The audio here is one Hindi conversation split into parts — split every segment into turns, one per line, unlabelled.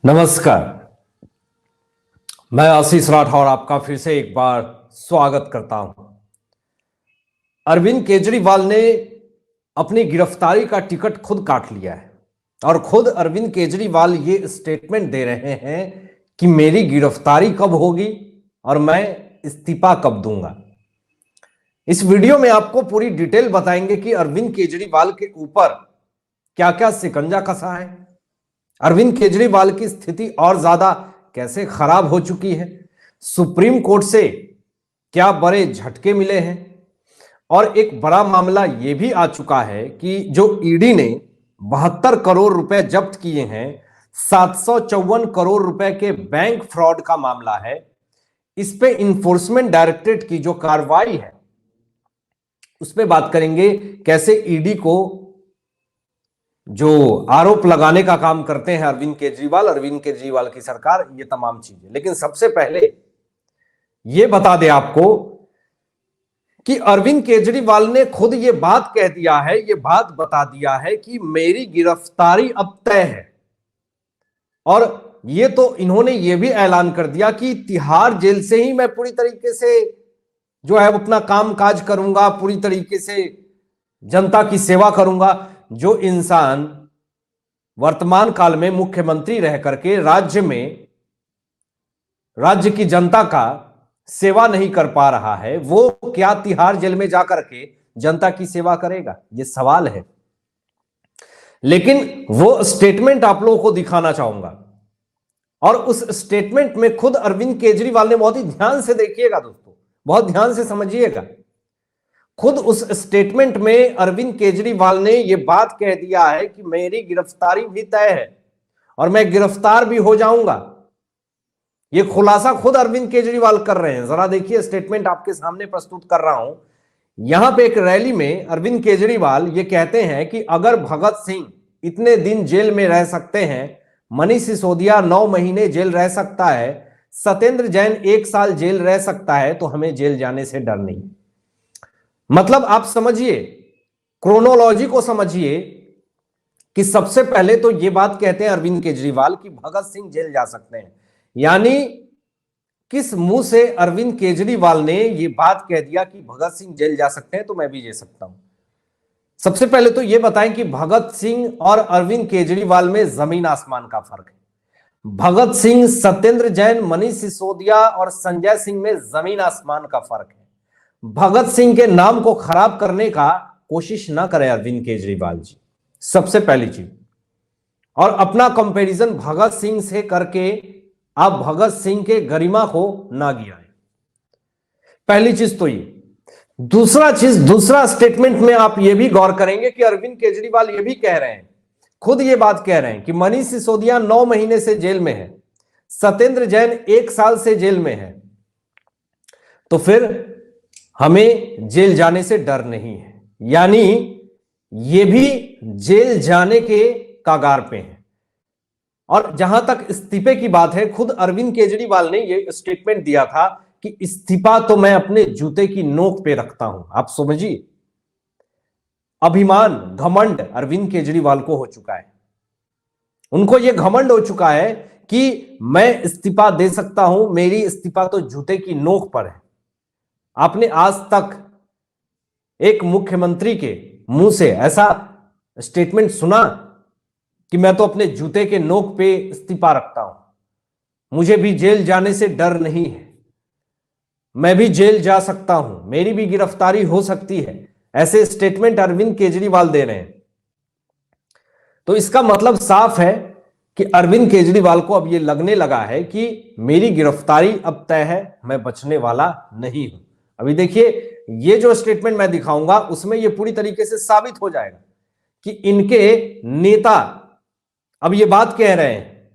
नमस्कार। मैं आशीष राठौर आपका फिर से एक बार स्वागत करता हूं। अरविंद केजरीवाल ने अपनी गिरफ्तारी का टिकट खुद काट लिया है और खुद अरविंद केजरीवाल ये स्टेटमेंट दे रहे हैं कि मेरी गिरफ्तारी कब होगी और मैं इस्तीफा कब दूंगा। इस वीडियो में आपको पूरी डिटेल बताएंगे कि अरविंद केजरीवाल के ऊपर क्या क्या शिकंजा कसा है, अरविंद केजरीवाल की स्थिति और ज्यादा कैसे खराब हो चुकी है, सुप्रीम कोर्ट से क्या बड़े झटके मिले हैं और एक बड़ा मामला यह भी आ चुका है कि जो ईडी ने 72 करोड़ रुपए जब्त किए हैं, 754 करोड़ रुपए के बैंक फ्रॉड का मामला है। इस पे इन्फोर्समेंट डायरेक्टरेट की जो कार्रवाई है उस पे बात करेंगे, कैसे ईडी को जो आरोप लगाने का काम करते हैं अरविंद केजरीवाल की सरकार, ये तमाम चीजें। लेकिन सबसे पहले ये बता दें आपको कि अरविंद केजरीवाल ने खुद ये बात कह दिया है, ये बात बता दिया है कि मेरी गिरफ्तारी अब तय है। और ये तो इन्होंने ये भी ऐलान कर दिया कि तिहाड़ जेल से ही मैं पूरी तरीके से जो है अपना काम काज करूंगा, पूरी तरीके से जनता की सेवा करूंगा। जो इंसान वर्तमान काल में मुख्यमंत्री रह करके राज्य की जनता का सेवा नहीं कर पा रहा है, वो क्या तिहाड़ जेल में जाकर के जनता की सेवा करेगा, ये सवाल है। लेकिन वो स्टेटमेंट आप लोगों को दिखाना चाहूंगा और उस स्टेटमेंट में खुद अरविंद केजरीवाल ने, बहुत ही ध्यान से देखिएगा दोस्तों, बहुत ध्यान से समझिएगा, खुद उस स्टेटमेंट में अरविंद केजरीवाल ने यह बात कह दिया है कि मेरी गिरफ्तारी भी तय है और मैं गिरफ्तार भी हो जाऊंगा। यह खुलासा खुद अरविंद केजरीवाल कर रहे हैं। जरा देखिए, स्टेटमेंट आपके सामने प्रस्तुत कर रहा हूं। यहां पे एक रैली में अरविंद केजरीवाल ये कहते हैं कि अगर भगत सिंह इतने दिन जेल में रह सकते हैं, मनीष सिसोदिया 9 महीने जेल रह सकता है, सत्येंद्र जैन 1 साल जेल रह सकता है, तो हमें जेल जाने से डर नहीं। मतलब आप समझिए, क्रोनोलॉजी को समझिए कि सबसे पहले तो यह बात कहते हैं अरविंद केजरीवाल कि भगत सिंह जेल जा सकते हैं। यानी किस मुंह से अरविंद केजरीवाल ने यह बात कह दिया कि भगत सिंह जेल जा सकते हैं तो मैं भी जा सकता हूं। सबसे पहले तो यह बताएं कि भगत सिंह और अरविंद केजरीवाल में जमीन आसमान का फर्क है। भगत सिंह, सत्येंद्र जैन, मनीष सिसोदिया और संजय सिंह में जमीन आसमान का फर्क है। भगत सिंह के नाम को खराब करने का कोशिश ना करें अरविंद केजरीवाल जी, सबसे पहली चीज। और अपना कंपैरिजन भगत सिंह से करके आप भगत सिंह के गरिमा को ना गिराएं, पहली चीज तो ये। दूसरा स्टेटमेंट में आप ये भी गौर करेंगे कि अरविंद केजरीवाल ये भी कह रहे हैं, खुद ये बात कह रहे हैं कि मनीष सिसोदिया 9 महीने से जेल में है, सत्येंद्र जैन 1 साल से जेल में है, तो फिर हमें जेल जाने से डर नहीं है। यानी ये भी जेल जाने के कगार पे हैं। और जहां तक इस्तीफे की बात है, खुद अरविंद केजरीवाल ने ये स्टेटमेंट दिया था कि इस्तीफा तो मैं अपने जूते की नोक पे रखता हूं। आप समझिए, अभिमान, घमंड अरविंद केजरीवाल को हो चुका है। उनको यह घमंड हो चुका है कि मैं इस्तीफा दे सकता हूं, मेरी इस्तीफा तो जूते की नोक पर है। आपने आज तक एक मुख्यमंत्री के मुंह से ऐसा स्टेटमेंट सुना कि मैं तो अपने जूते के नोक पे इस्तीफा रखता हूं, मुझे भी जेल जाने से डर नहीं है, मैं भी जेल जा सकता हूं, मेरी भी गिरफ्तारी हो सकती है, ऐसे स्टेटमेंट अरविंद केजरीवाल दे रहे हैं। तो इसका मतलब साफ है कि अरविंद केजरीवाल को अब यह लगने लगा है कि मेरी गिरफ्तारी अब तय है, मैं बचने वाला नहीं हूं। अभी देखिए, ये जो स्टेटमेंट मैं दिखाऊंगा उसमें ये पूरी तरीके से साबित हो जाएगा कि इनके नेता अब ये बात कह रहे हैं।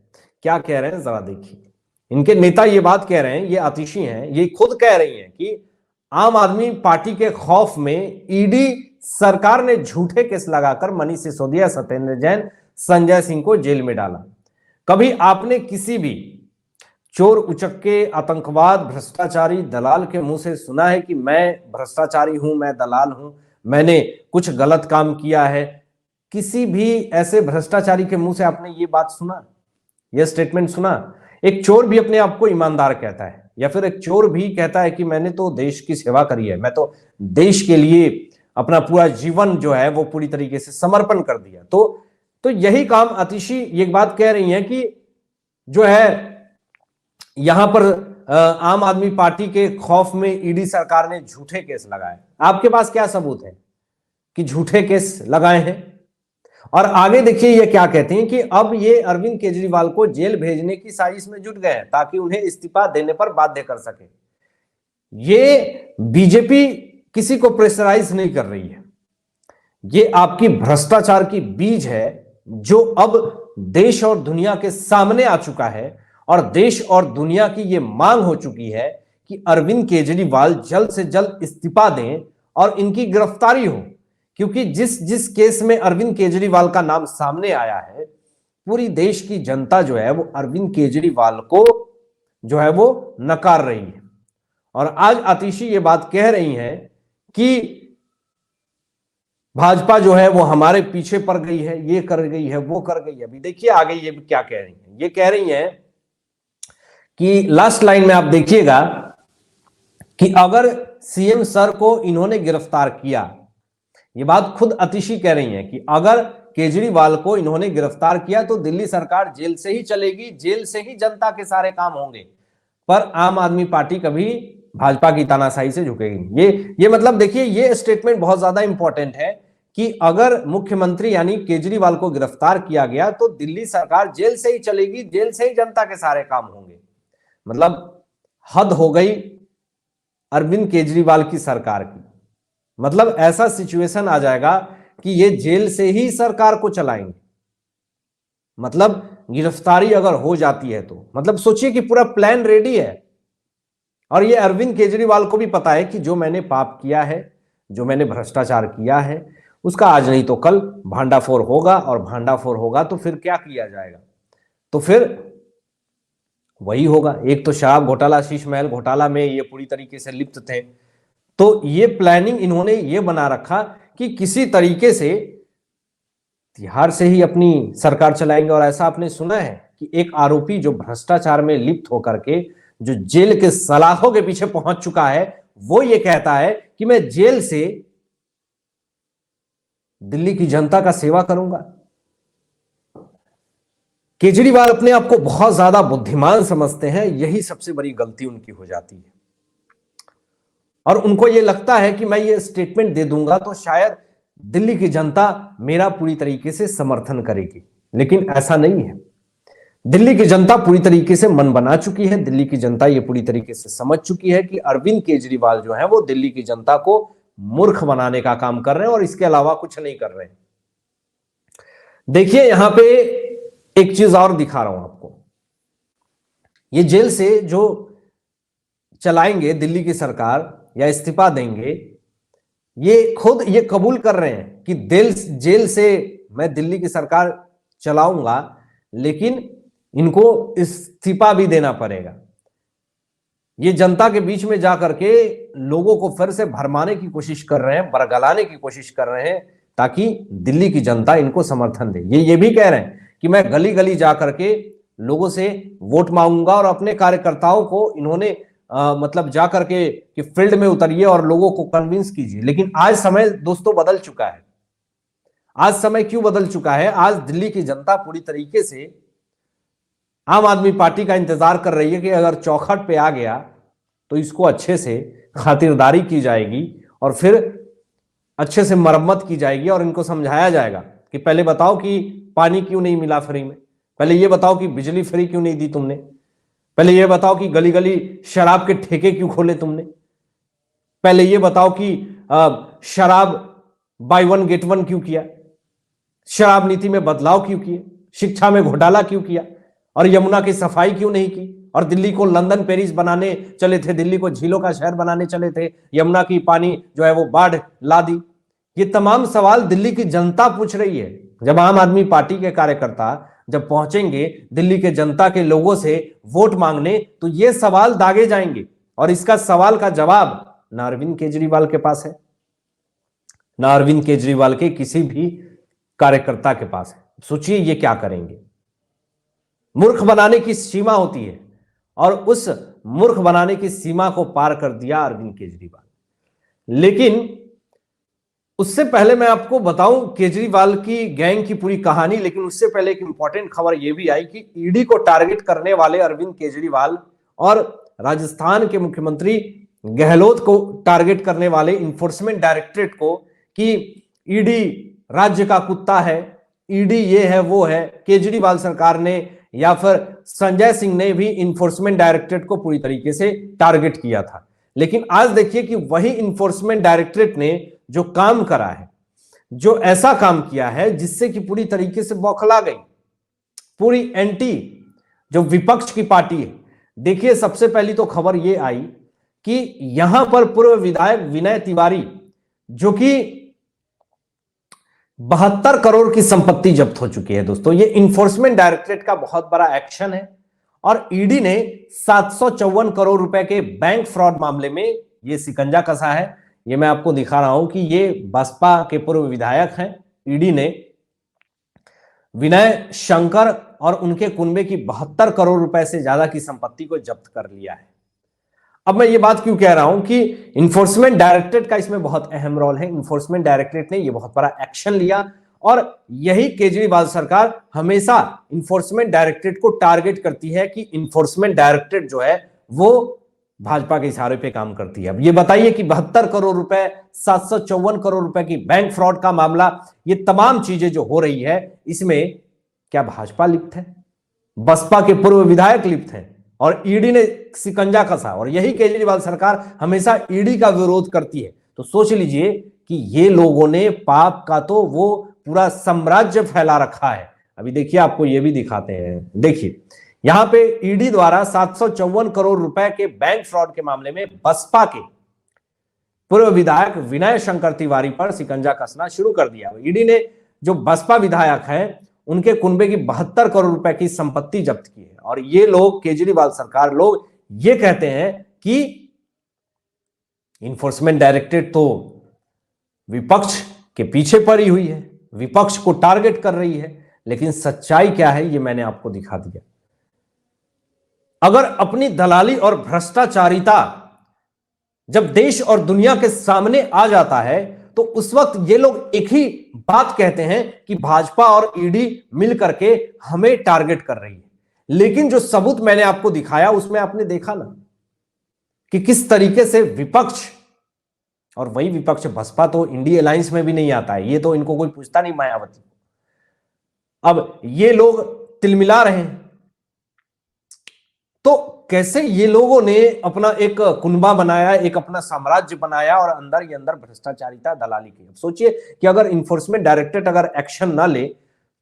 क्या कह रहे हैं जरा देखिए, इनके नेता ये बात कह रहे हैं, ये आतिशी हैं, ये खुद कह रही हैं कि आम आदमी पार्टी के खौफ में ईडी सरकार ने झूठे केस लगाकर मनीष सिसोदिया, सत्येंद्र जैन, संजय सिंह को जेल में डाला। कभी आपने किसी भी चोर, उचक्के, आतंकवाद, भ्रष्टाचारी, दलाल के मुंह से सुना है कि मैं भ्रष्टाचारी हूं, मैं दलाल हूं, मैंने कुछ गलत काम किया है? किसी भी ऐसे भ्रष्टाचारी के मुंह से आपने ये बात सुना? यह स्टेटमेंट सुना? एक चोर भी अपने आप को ईमानदार कहता है, या फिर एक चोर भी कहता है कि मैंने तो देश की सेवा करी है, मैं तो देश के लिए अपना पूरा जीवन जो है वो पूरी तरीके से समर्पण कर दिया। तो यही काम आतिशी ये बात कह रही हैं कि जो है यहां पर आम आदमी पार्टी के खौफ में ईडी सरकार ने झूठे केस लगाए। आपके पास क्या सबूत है कि झूठे केस लगाए हैं? और आगे देखिए ये क्या कहते हैं कि अब ये अरविंद केजरीवाल को जेल भेजने की साजिश में जुट गए हैं ताकि उन्हें इस्तीफा देने पर बाध्य कर सके। ये बीजेपी किसी को प्रेशराइज नहीं कर रही है, ये आपकी भ्रष्टाचार की बीज है जो अब देश और दुनिया के सामने आ चुका है, और देश और दुनिया की ये मांग हो चुकी है कि अरविंद केजरीवाल जल्द से जल्द इस्तीफा दें और इनकी गिरफ्तारी हो। क्योंकि जिस जिस केस में अरविंद केजरीवाल का नाम सामने आया है, पूरी देश की जनता जो है वो अरविंद केजरीवाल को जो है वो नकार रही है। और आज आतिशी ये बात कह रही हैं कि भाजपा जो है वो हमारे पीछे पड़ गई है, ये कर गई है, वो कर गई है। अभी देखिए आगे ये भी क्या कह रही हैं। ये कह रही हैं कि लास्ट लाइन में आप देखिएगा कि अगर सीएम सर को इन्होंने गिरफ्तार किया, ये बात खुद आतिशी कह रही हैं कि अगर केजरीवाल को इन्होंने गिरफ्तार किया तो दिल्ली सरकार जेल से ही चलेगी, जेल से ही जनता के सारे काम होंगे, पर आम आदमी पार्टी कभी भाजपा की तानाशाही से झुकेगी। ये मतलब देखिए ये स्टेटमेंट बहुत ज्यादा इंपॉर्टेंट है कि अगर मुख्यमंत्री यानी केजरीवाल को गिरफ्तार किया गया तो दिल्ली सरकार जेल से ही चलेगी, जेल से ही जनता के सारे काम होंगे। मतलब हद हो गई अरविंद केजरीवाल की सरकार की। मतलब ऐसा सिचुएशन आ जाएगा कि ये जेल से ही सरकार को चलाएंगे। मतलब गिरफ्तारी अगर हो जाती है तो मतलब सोचिए कि पूरा प्लान रेडी है। और ये अरविंद केजरीवाल को भी पता है कि जो मैंने पाप किया है, जो मैंने भ्रष्टाचार किया है, उसका आज नहीं तो कल भांडाफोड़ होगा, और भांडाफोड़ होगा तो फिर क्या किया जाएगा? तो फिर वही होगा। एक तो शराब घोटाला, शीश महल घोटाला में ये पूरी तरीके से लिप्त थे, तो ये प्लानिंग इन्होंने ये बना रखा कि किसी तरीके से तिहाड़ से ही अपनी सरकार चलाएंगे। और ऐसा आपने सुना है कि एक आरोपी जो भ्रष्टाचार में लिप्त होकर के जो जेल के सलाखों के पीछे पहुंच चुका है, वो ये कहता है कि मैं जेल से दिल्ली की जनता का सेवा करूंगा। केजरीवाल अपने आप को बहुत ज्यादा बुद्धिमान समझते हैं, यही सबसे बड़ी गलती उनकी हो जाती है। और उनको यह लगता है कि मैं ये स्टेटमेंट दे दूंगा तो शायद दिल्ली की जनता मेरा पूरी तरीके से समर्थन करेगी, लेकिन ऐसा नहीं है। दिल्ली की जनता पूरी तरीके से मन बना चुकी है। दिल्ली की जनता ये पूरी तरीके से समझ चुकी है कि अरविंद केजरीवाल जो है वो दिल्ली की जनता को मूर्ख बनाने का काम कर रहे हैं और इसके अलावा कुछ नहीं कर रहे हैं। देखिए यहां पे एक चीज और दिखा रहा हूं आपको। ये जेल से जो चलाएंगे दिल्ली की सरकार या इस्तीफा देंगे, ये खुद ये कबूल कर रहे हैं कि जेल से मैं दिल्ली की सरकार चलाऊंगा, लेकिन इनको इस्तीफा भी देना पड़ेगा। ये जनता के बीच में जाकर के लोगों को फिर से भरमाने की कोशिश कर रहे हैं, बरगलाने की कोशिश कर रहे हैं, ताकि दिल्ली की जनता इनको समर्थन दे। ये भी कह रहे हैं कि मैं गली गली जाकर के लोगों से वोट मांगूंगा और अपने कार्यकर्ताओं को इन्होंने मतलब जाकर के कि फील्ड में उतरिए और लोगों को कन्विंस कीजिए। लेकिन आज समय दोस्तों बदल चुका है। आज समय क्यों बदल चुका है? आज दिल्ली की जनता पूरी तरीके से आम आदमी पार्टी का इंतजार कर रही है कि अगर चौखट पे आ गया तो इसको अच्छे से खातिरदारी की जाएगी और फिर अच्छे से मरम्मत की जाएगी और इनको समझाया जाएगा कि पहले बताओ कि पानी क्यों नहीं मिला फ्री में, पहले ये बताओ कि बिजली फ्री क्यों नहीं दी तुमने, पहले ये बताओ कि गली गली शराब के ठेके क्यों खोले तुमने, पहले ये बताओ कि शराब बाय वन गेट वन क्यों किया, शराब नीति में बदलाव क्यों किए, शिक्षा में घोटाला क्यों किया, और यमुना की सफाई क्यों नहीं की, और दिल्ली को लंदन पेरिस बनाने चले थे, दिल्ली को झीलों का शहर बनाने चले थे, यमुना की पानी जो है वो बाढ़ ला दी। ये तमाम सवाल दिल्ली की जनता पूछ रही है। जब आम आदमी पार्टी के कार्यकर्ता जब पहुंचेंगे दिल्ली के जनता के लोगों से वोट मांगने, तो ये सवाल दागे जाएंगे और इसका सवाल का जवाब ना अरविंद केजरीवाल के पास है, ना अरविंद केजरीवाल के किसी भी कार्यकर्ता के पास है। सोचिए ये क्या करेंगे। मूर्ख बनाने की सीमा होती है, और उस मूर्ख बनाने की सीमा को पार कर दिया अरविंद केजरीवाल। लेकिन उससे पहले मैं आपको बताऊं केजरीवाल की गैंग की पूरी कहानी, लेकिन उससे पहले एक इंपॉर्टेंट खबर यह भी आई कि ईडी को टारगेट करने वाले अरविंद केजरीवाल और राजस्थान के मुख्यमंत्री गहलोत को टारगेट करने वाले इन्फोर्समेंट डायरेक्टरेट को कि ईडी राज्य का कुत्ता है, ईडी ये है वो है, केजरीवाल सरकार ने या फिर संजय सिंह ने भी इन्फोर्समेंट डायरेक्टरेट को पूरी तरीके से टारगेट किया था। लेकिन आज देखिए कि वही इन्फोर्समेंट डायरेक्टरेट ने जो काम करा है, जो ऐसा काम किया है जिससे कि पूरी तरीके से बौखला गई पूरी एंटी जो विपक्ष की पार्टी है। देखिए सबसे पहली तो खबर यह आई कि यहां पर पूर्व विधायक विनय तिवारी जो कि 72 करोड़ की संपत्ति जब्त हो चुकी है दोस्तों। ये इन्फोर्समेंट डायरेक्टरेट का बहुत बड़ा एक्शन है और ईडी ने 754 करोड़ रुपए के बैंक फ्रॉड मामले में ये शिकंजा कसा है। ये मैं आपको दिखा रहा हूं कि ये बसपा के पूर्व विधायक हैं। ईडी ने विनय शंकर और उनके कुनबे की 72 करोड़ रुपए से ज्यादा की संपत्ति को जब्त कर लिया है। अब मैं ये बात क्यों कह रहा हूं कि इन्फोर्समेंट डायरेक्टरेट का इसमें बहुत अहम रोल है। इन्फोर्समेंट डायरेक्टरेट ने ये बहुत बड़ा एक्शन लिया और यही केजरीवाल सरकार हमेशा इन्फोर्समेंट डायरेक्टरेट को टारगेट करती है कि इन्फोर्समेंट डायरेक्टरेट जो है वो भाजपा के इशारे पे काम करती है। अब ये बताइए कि 72 करोड़ रुपए, 754 करोड़ रुपए की बैंक फ्रॉड का मामला, ये तमाम चीजें जो हो रही है इसमें क्या भाजपा लिप्त है? बसपा के पूर्व विधायक लिप्त हैं और ईडी ने शिकंजा कसा और यही केजरीवाल सरकार हमेशा ईडी का विरोध करती है। तो सोच लीजिए कि ये लोगों ने पाप का तो वो पूरा साम्राज्य फैला रखा है। अभी देखिए आपको ये भी दिखाते हैं। देखिए यहां पे ईडी द्वारा 754 करोड़ रुपए के बैंक फ्रॉड के मामले में बसपा के पूर्व विधायक विनय शंकर तिवारी पर शिकंजा कसना शुरू कर दिया। ईडी ने जो बसपा विधायक हैं उनके कुनबे की 72 करोड़ रुपए की संपत्ति जब्त की है और ये लोग केजरीवाल सरकार लोग ये कहते हैं कि इन्फोर्समेंट डायरेक्टरेट तो विपक्ष के पीछे पड़ी हुई है, विपक्ष को टारगेट कर रही है। लेकिन सच्चाई क्या है ये मैंने आपको दिखा दिया। अगर अपनी दलाली और भ्रष्टाचारिता जब देश और दुनिया के सामने आ जाता है तो उस वक्त ये लोग एक ही बात कहते हैं कि भाजपा और ईडी मिल करके हमें टारगेट कर रही है। लेकिन जो सबूत मैंने आपको दिखाया उसमें आपने देखा ना कि किस तरीके से विपक्ष, और वही विपक्ष बसपा तो इंडिया अलायंस में भी नहीं आता है, ये तो इनको कोई पूछता नहीं मायावती। अब ये लोग तिलमिला रहे हैं तो कैसे ये लोगों ने अपना एक कुनबा बनाया, एक अपना साम्राज्य बनाया और अंदर ही अंदर भ्रष्टाचारिता दलाली की। अब सोचिए कि अगर इन्फोर्समेंट डायरेक्टरेट अगर एक्शन ना ले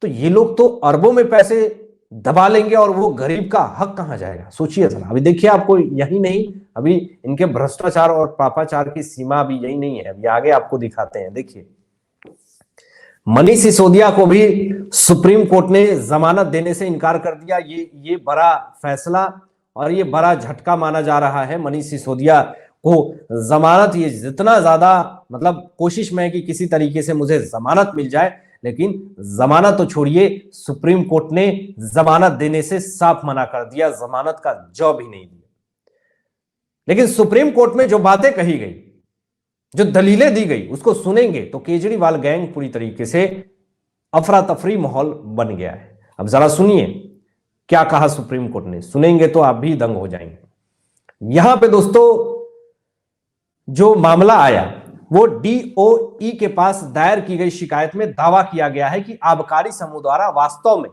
तो ये लोग तो अरबों में पैसे दबा लेंगे और वो गरीब का हक कहां जाएगा? सोचिए जरा। अभी देखिए आपको यही नहीं, अभी इनके भ्रष्टाचार और पापाचार की सीमा भी यही नहीं है, अभी आगे आपको दिखाते हैं। देखिए मनीष सिसोदिया को भी सुप्रीम कोर्ट ने जमानत देने से इनकार कर दिया। ये बड़ा फैसला और ये बड़ा झटका माना जा रहा है। मनीष सिसोदिया को जमानत, ये जितना ज्यादा मतलब कोशिश में है कि किसी तरीके से मुझे जमानत मिल जाए, लेकिन जमानत तो छोड़िए, सुप्रीम कोर्ट ने जमानत देने से साफ मना कर दिया, जमानत का जॉब ही नहीं दिया। लेकिन सुप्रीम कोर्ट में जो बातें कही गई, जो दलीलें दी गई, उसको सुनेंगे तो केजरीवाल गैंग पूरी तरीके से अफरा तफरी माहौल बन गया है। अब जरा सुनिए क्या कहा सुप्रीम कोर्ट ने, सुनेंगे तो आप भी दंग हो जाएंगे। यहां पे दोस्तों जो मामला आया वो डीओई के पास दायर की गई शिकायत में दावा किया गया है कि आबकारी समूह द्वारा वास्तव में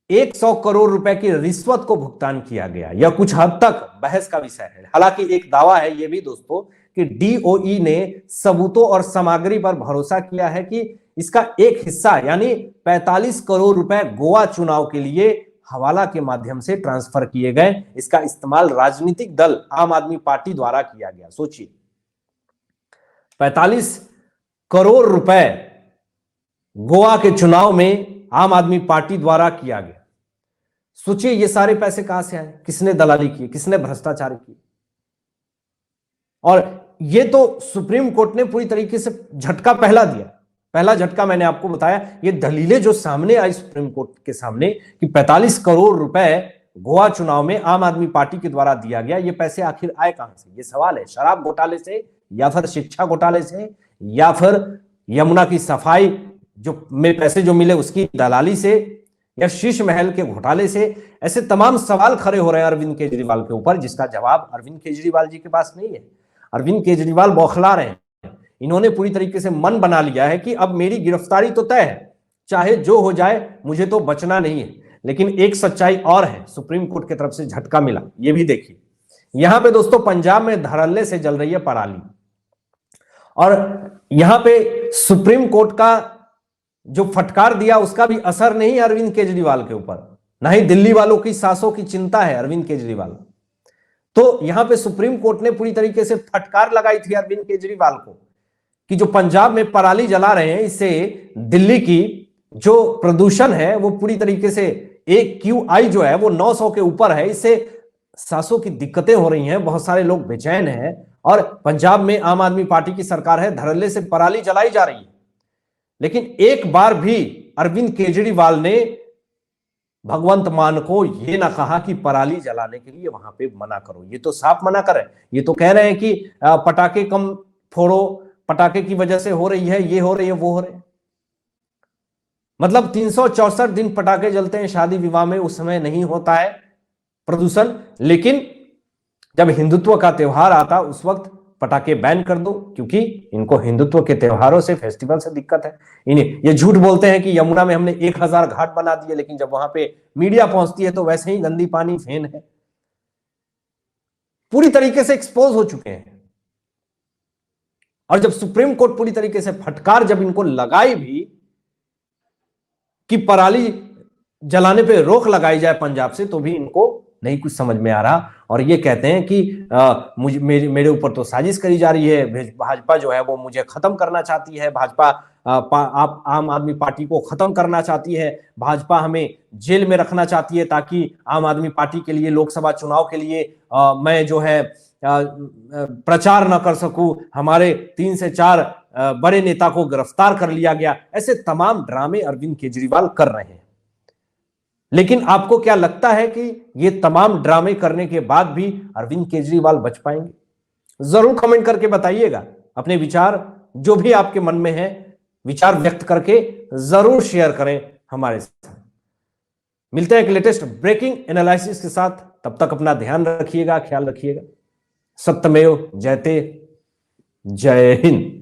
100 करोड़ रुपए की रिश्वत को भुगतान किया गया। यह कुछ हद तक बहस का विषय है। हालांकि एक दावा है यह भी दोस्तों कि डीओई ने सबूतों और सामग्री पर भरोसा किया है कि इसका एक हिस्सा यानी 45 करोड़ रुपए गोवा चुनाव के लिए हवाला के माध्यम से ट्रांसफर किए गए। इसका इस्तेमाल राजनीतिक दल आम आदमी पार्टी द्वारा किया गया। सोचिए 45 करोड़ रुपए गोवा के चुनाव में आम आदमी पार्टी द्वारा किया गया। सोचिए ये सारे पैसे कहां से आए, किसने दलाली की, किसने भ्रष्टाचार की। और ये तो सुप्रीम कोर्ट ने पूरी तरीके से झटका पहला दिया पहला झटका मैंने आपको बताया, ये दलीलें जो सामने आई सुप्रीम कोर्ट के सामने कि 45 करोड़ रुपए गोवा चुनाव में आम आदमी पार्टी के द्वारा दिया गया, ये पैसे आखिर आए कहां से? ये सवाल है। शराब घोटाले से, या फिर शिक्षा घोटाले से, या फिर यमुना की सफाई जो में पैसे जो मिले उसकी दलाली से, या शीश महल के घोटाले से? ऐसे तमाम सवाल खड़े हो रहे हैं अरविंद केजरीवाल के ऊपर, जिसका जवाब अरविंद केजरीवाल जी के पास नहीं है। अरविंद केजरीवाल बौखला रहे हैं। इन्होंने पूरी तरीके से मन बना लिया है कि अब मेरी गिरफ्तारी तो तय है, चाहे जो हो जाए मुझे तो बचना नहीं है। लेकिन एक सच्चाई और है, सुप्रीम कोर्ट की तरफ से झटका मिला, ये भी देखिए। यहां पे दोस्तों पंजाब में धड़ल्ले से जल रही है पराली, और यहां पे सुप्रीम कोर्ट का जो फटकार दिया उसका भी असर नहीं है अरविंद केजरीवाल के ऊपर, ना ही दिल्ली वालों की सांसों की चिंता है अरविंद केजरीवाल। तो यहां पे सुप्रीम कोर्ट ने पूरी तरीके से फटकार लगाई थी अरविंद केजरीवाल को कि जो पंजाब में पराली जला रहे हैं, इससे दिल्ली की जो प्रदूषण है वो पूरी तरीके से AQI जो है वो 900 के ऊपर है, इससे सांसों की दिक्कतें हो रही हैं, बहुत सारे लोग बेचैन हैं, और पंजाब में आम आदमी पार्टी की सरकार है, धड़ल्ले से पराली जलाई जा रही है। लेकिन एक बार भी अरविंद केजरीवाल ने भगवंत मान को यह ना कहा कि पराली जलाने के लिए वहां पे मना करो। ये तो साफ मना कर रहे हैं। ये तो कह रहे हैं कि पटाखे कम फोड़ो, पटाखे की वजह से हो रही है, ये हो रही है, वो हो रहे हैं। मतलब 364 दिन पटाखे जलते हैं शादी विवाह में, उस समय नहीं होता है प्रदूषण, लेकिन जब हिंदुत्व का त्योहार आता उस वक्त पटाखे बैन कर दो, क्योंकि इनको हिंदुत्व के त्योहारों से, फेस्टिवल से दिक्कत है। इन्हें ये झूठ बोलते हैं कि यमुना में हमने 1000 घाट बना दिए, लेकिन जब वहां पे मीडिया पहुंचती है तो वैसे ही गंदी पानी फेन है। पूरी तरीके से एक्सपोज हो चुके हैं। और जब सुप्रीम कोर्ट पूरी तरीके से फटकार जब इनको लगाई भी कि पराली जलाने पे रोक लगाई जाए पंजाब से, तो भी इनको नहीं कुछ समझ में आ रहा, और ये कहते हैं कि मुझे मेरे ऊपर तो साजिश करी जा रही है, भाजपा जो है वो मुझे खत्म करना चाहती है, भाजपा आप आम आदमी पार्टी को खत्म करना चाहती है, भाजपा हमें जेल में रखना चाहती है ताकि आम आदमी पार्टी के लिए लोकसभा चुनाव के लिए मैं जो है प्रचार न कर सकूं, हमारे 3 से 4 बड़े नेता को गिरफ्तार कर लिया गया। ऐसे तमाम ड्रामे अरविंद केजरीवाल कर रहे हैं। लेकिन आपको क्या लगता है कि ये तमाम ड्रामे करने के बाद भी अरविंद केजरीवाल बच पाएंगे? जरूर कमेंट करके बताइएगा अपने विचार, जो भी आपके मन में है विचार व्यक्त करके जरूर शेयर करें हमारे साथ। मिलते हैं एक लेटेस्ट ब्रेकिंग एनालिसिस के साथ, तब तक अपना ध्यान रखिएगा, ख्याल रखिएगा। सत्यमेव जयते। जय हिंद।